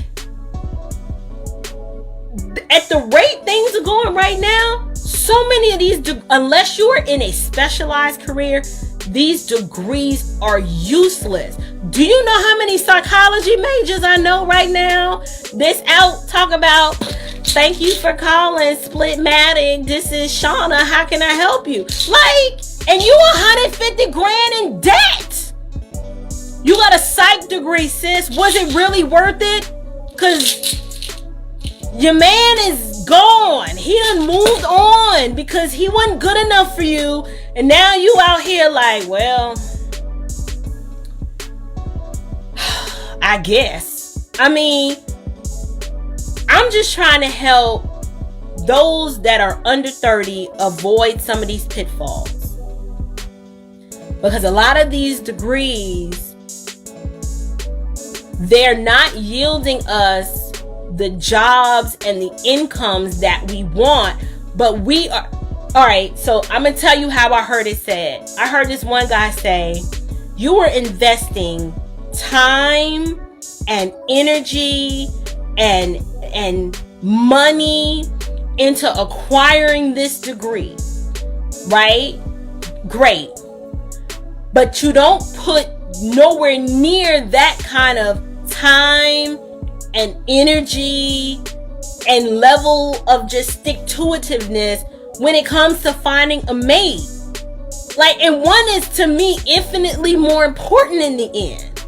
at the rate things are going right now, so many of these, unless you are in a specialized career, these degrees are useless. Do you know how many psychology majors I know right now? This out talk about, thank you for calling Splitmatic. This is Shauna. How can I help you? Like, and you 150 grand in debt. You got a psych degree, sis. Was it really worth it? Because your man is gone. He done moved on because he wasn't good enough for you. And now you out here like, well, I guess. I mean, I'm just trying to help those that are under 30 avoid some of these pitfalls. Because a lot of these degrees, they're not yielding us the jobs and the incomes that we want, but we are. All right, so I'm gonna tell you how I heard it said. I heard this one guy say, you are investing time and energy and money into acquiring this degree, right? Great. But you don't put nowhere near that kind of time and energy and level of just stick-to-itiveness when it comes to finding a mate. Like, and one is to me infinitely more important in the end.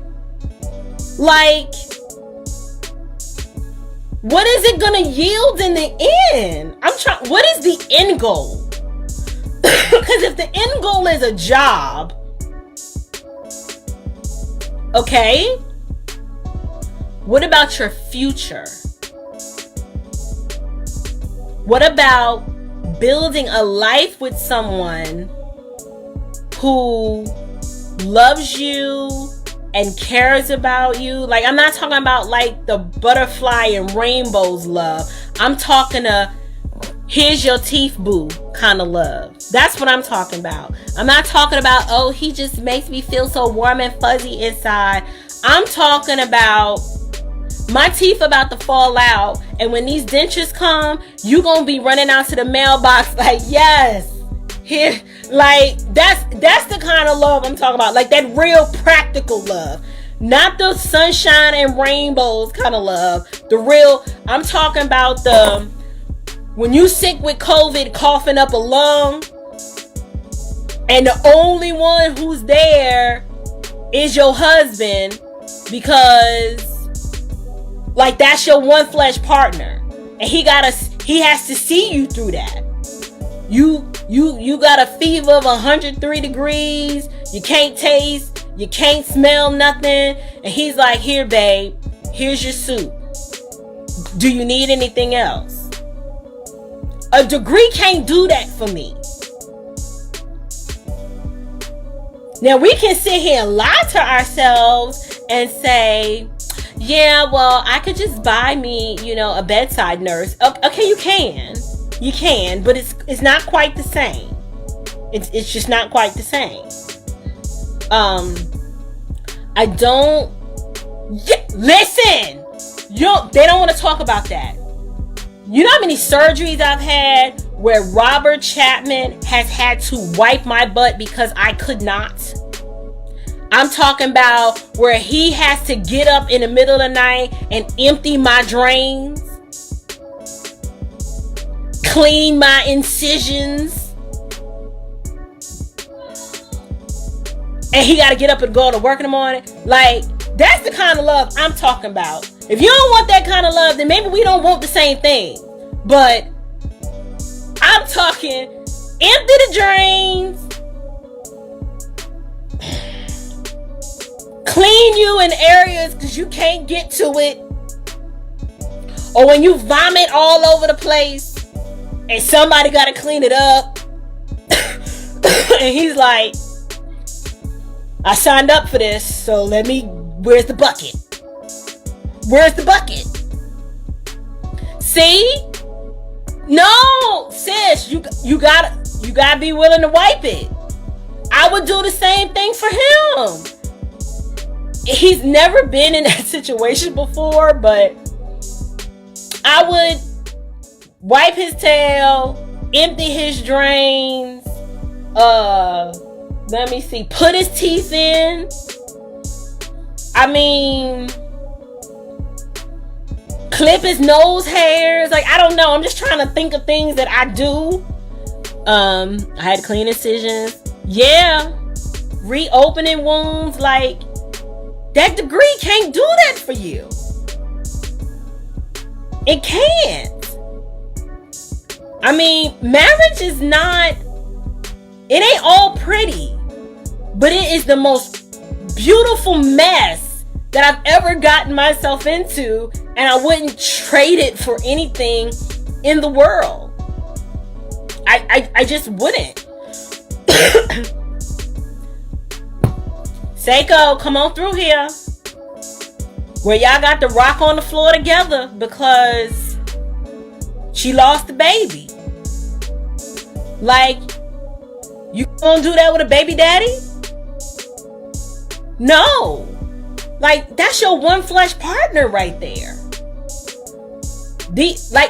Like, what is it gonna yield in the end? What is the end goal? Because if the end goal is a job, okay, what about your future? What about building a life with someone who loves you and cares about you? Like, I'm not talking about like the butterfly and rainbows love. I'm talking a here's your teeth, boo kind of love. That's what I'm talking about. I'm not talking about, oh, he just makes me feel so warm and fuzzy inside. I'm talking about my teeth about to fall out, and when these dentures come, you gonna be running out to the mailbox like, yes, here. Like, that's the kind of love I'm talking about. Like, that real practical love, not the sunshine and rainbows kind of love. The real, I'm talking about the, when you sick with COVID, coughing up a lung, and the only one who's there is your husband, because Like that's your one flesh partner. And he has to see you through that. You got a fever of 103 degrees. You can't taste. You can't smell nothing. And he's like, here, babe. Here's your soup. Do you need anything else? A degree can't do that for me. Now we can sit here and lie to ourselves and say, yeah, well, I could just buy me, a bedside nurse. Okay, you can, but it's not quite the same. It's just not quite the same. I don't. Listen, they don't want to talk about that. You know how many surgeries I've had where Robert Chapman has had to wipe my butt because I could not? I'm talking about where he has to get up in the middle of the night and empty my drains, clean my incisions, and he got to get up and go to work in the morning. Like, that's the kind of love I'm talking about. If you don't want that kind of love, then maybe we don't want the same thing. But I'm talking empty the drains, clean you in areas because you can't get to it, or when you vomit all over the place and somebody got to clean it up. And he's like, I signed up for this, so where's the bucket? Where's the bucket? See? No, sis, you gotta be willing to wipe it. I would do the same thing for him. He's never been in that situation before, but I would wipe his tail, empty his drains, let me see, put his teeth in. I mean, clip his nose hairs. Like, I don't know. I'm just trying to think of things that I do. I had to clean incisions. Yeah. Reopening wounds. Like, that degree can't do that for you. It can't. I mean, marriage is not, it ain't all pretty, but it is the most beautiful mess that I've ever gotten myself into, and I wouldn't trade it for anything in the world. I just wouldn't. Seiko, come on through here. Where y'all got to rock on the floor together because she lost the baby. Like, you gonna do that with a baby daddy? No. Like, that's your one flesh partner right there.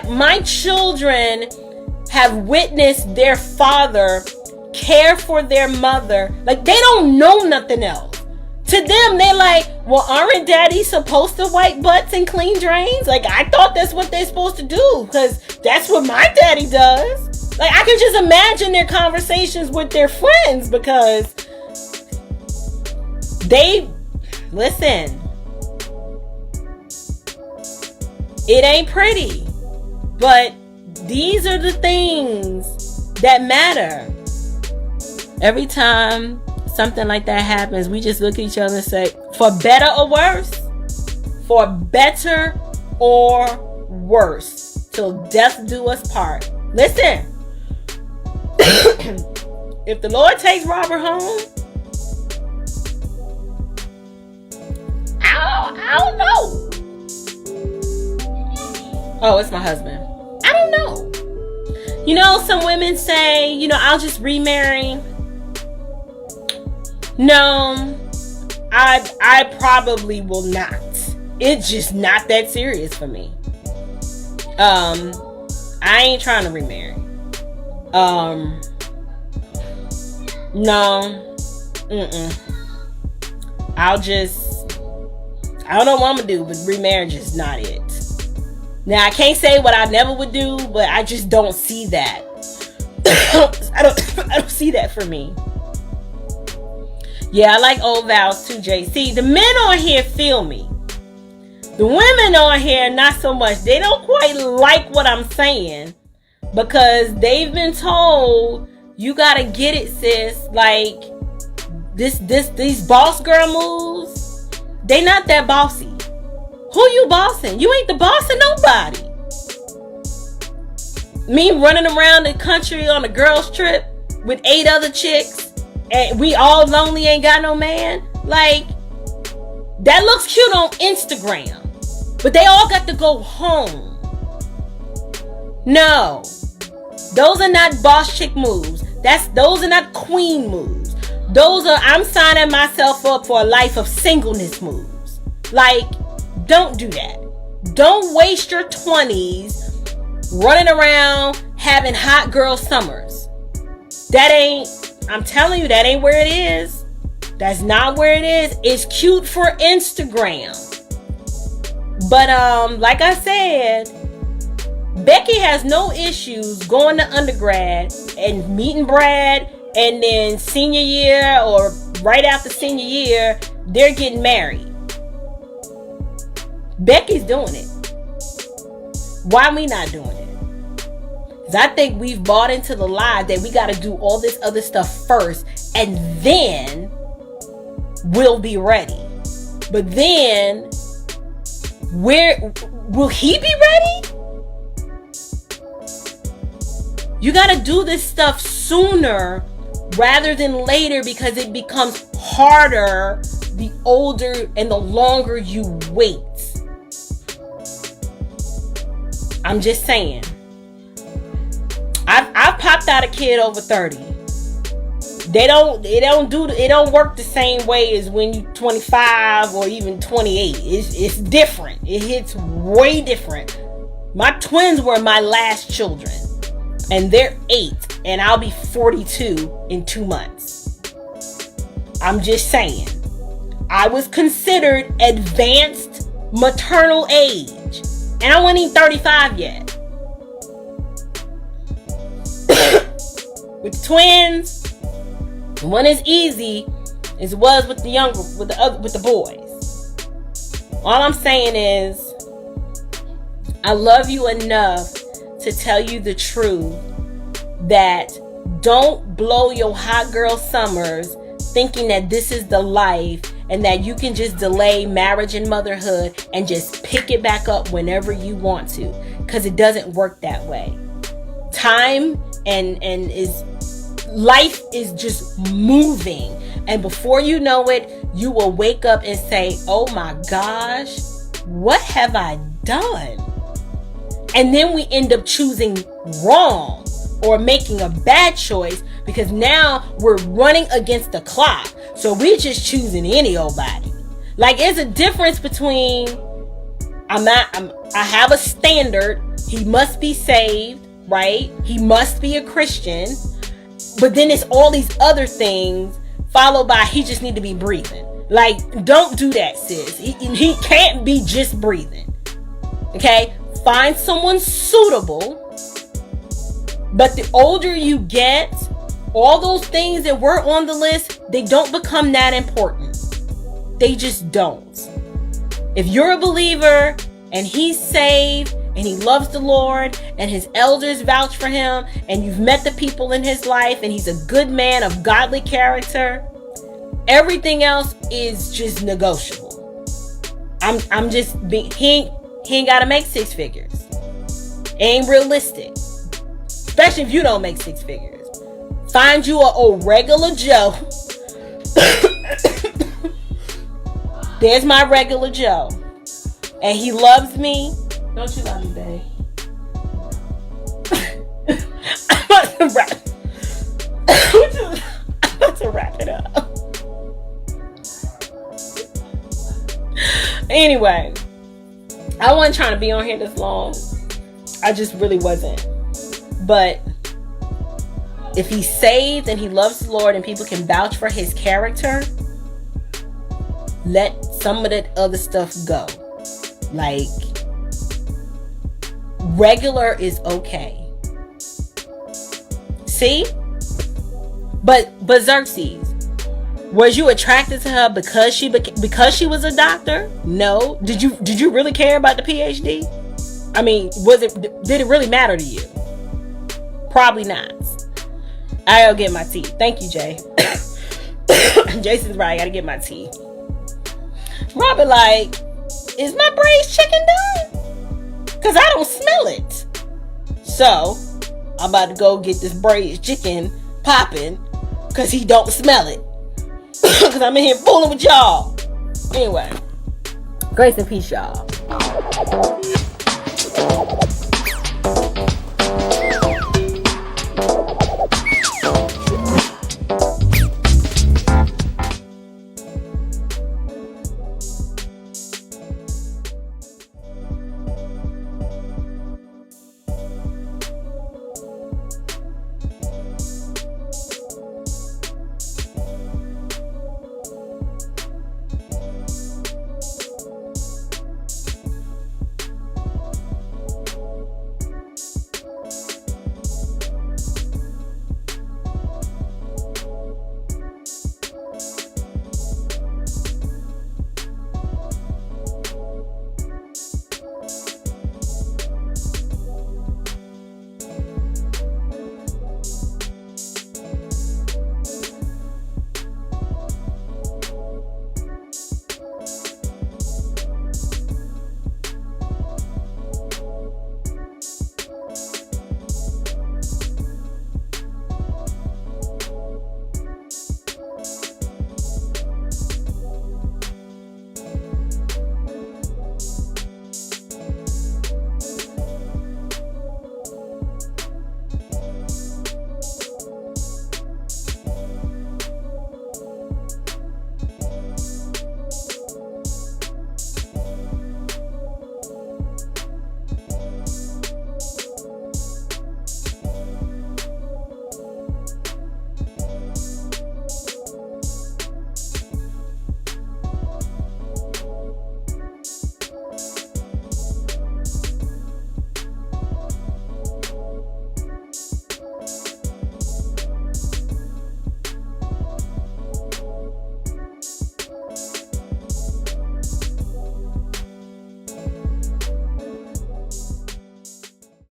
My children have witnessed their father care for their mother. Like, they don't know nothing else. To them, they're like, well, aren't daddies supposed to wipe butts and clean drains? Like, I thought that's what they're supposed to do, because that's what my daddy does. Like, I can just imagine their conversations with their friends, because listen, it ain't pretty, but these are the things that matter. Every time something like that happens, we just look at each other and say, for better or worse, for better or worse, till death do us part. Listen, if the Lord takes Robert home, I don't know. Oh, it's my husband. I don't know. You know, some women say, I'll just remarry. No, I probably will not. It's just not that serious for me. I ain't trying to remarry. No. I don't know what I'm gonna do, but remarriage is not it. Now, I can't say what I never would do, but I just don't see that. I don't see that for me. Yeah, I like old vows too, JC. The men on here feel me. The women on here, not so much. They don't quite like what I'm saying because they've been told you gotta get it, sis. Like these boss girl moves, they not that bossy. Who you bossing? You ain't the boss of nobody. Me running around the country on a girls trip with 8 other chicks and we all lonely, ain't got no man. Like, that looks cute on Instagram, but they all got to go home. No, those are not boss chick moves. Those are not queen moves. Those are, I'm signing myself up for a life of singleness moves. Like, don't do that. Don't waste your 20s running around having hot girl summers. That ain't, I'm telling you, that ain't where it is. That's not where it is. It's cute for Instagram. But like I said, Becky has no issues going to undergrad and meeting Brad, and then senior year or right after senior year, they're getting married. Becky's doing it. Why we not doing it? Because I think we've bought into the lie that we got to do all this other stuff first and then we'll be ready. But then, where will he be ready? You got to do this stuff sooner rather than later because it becomes harder the older and the longer you wait. I'm just saying. I've popped out a kid over 30. It don't work the same way as when you're 25 or even 28. It's different. It hits way different. My twins were my last children, and they're 8, and I'll be 42 in 2 months. I'm just saying. I was considered advanced maternal age, and I wasn't even 35 yet. With twins, one is easy as it was with the boys. All I'm saying is, I love you enough to tell you the truth that don't blow your hot girl summers thinking that this is the life and that you can just delay marriage and motherhood and just pick it back up whenever you want to, because it doesn't work that way. Time and life is just moving, and before you know it, you will wake up and say, oh my gosh, what have I done? And then we end up choosing wrong or making a bad choice because now we're running against the clock. So we're just choosing any old body. Like, there's a difference between I have a standard. He must be saved, right? He must be a Christian. But then it's all these other things followed by he just need to be breathing. Like, don't do that, sis. He can't be just breathing. Okay? Find someone suitable. But the older you get, all those things that were on the list, they don't become that important. They just don't. If you're a believer and he's saved and he loves the Lord and his elders vouch for him and you've met the people in his life and he's a good man of godly character, everything else is just negotiable. I'm just being, he ain't gotta make 6 figures. It ain't realistic. Especially if you don't make 6 figures. Find you a regular Joe. There's my regular Joe. And he loves me. Don't you love me, babe? I'm about to wrap it up. Anyway, I wasn't trying to be on here this long. I just really wasn't. But if he's saved and he loves the Lord and people can vouch for his character, let some of that other stuff go. Like, regular is okay. See? But Xerxes, Was you attracted to her because she was a doctor? No. Did you really care about the PhD? I mean, did it really matter to you? Probably not. I'll get my tea. Thank you, Jay. Jason's right. I gotta get my tea. Robert, like, is my braised chicken done? Because I don't smell it. So, I'm about to go get this braised chicken popping because he don't smell it. Because I'm in here fooling with y'all. Anyway, grace and peace, y'all.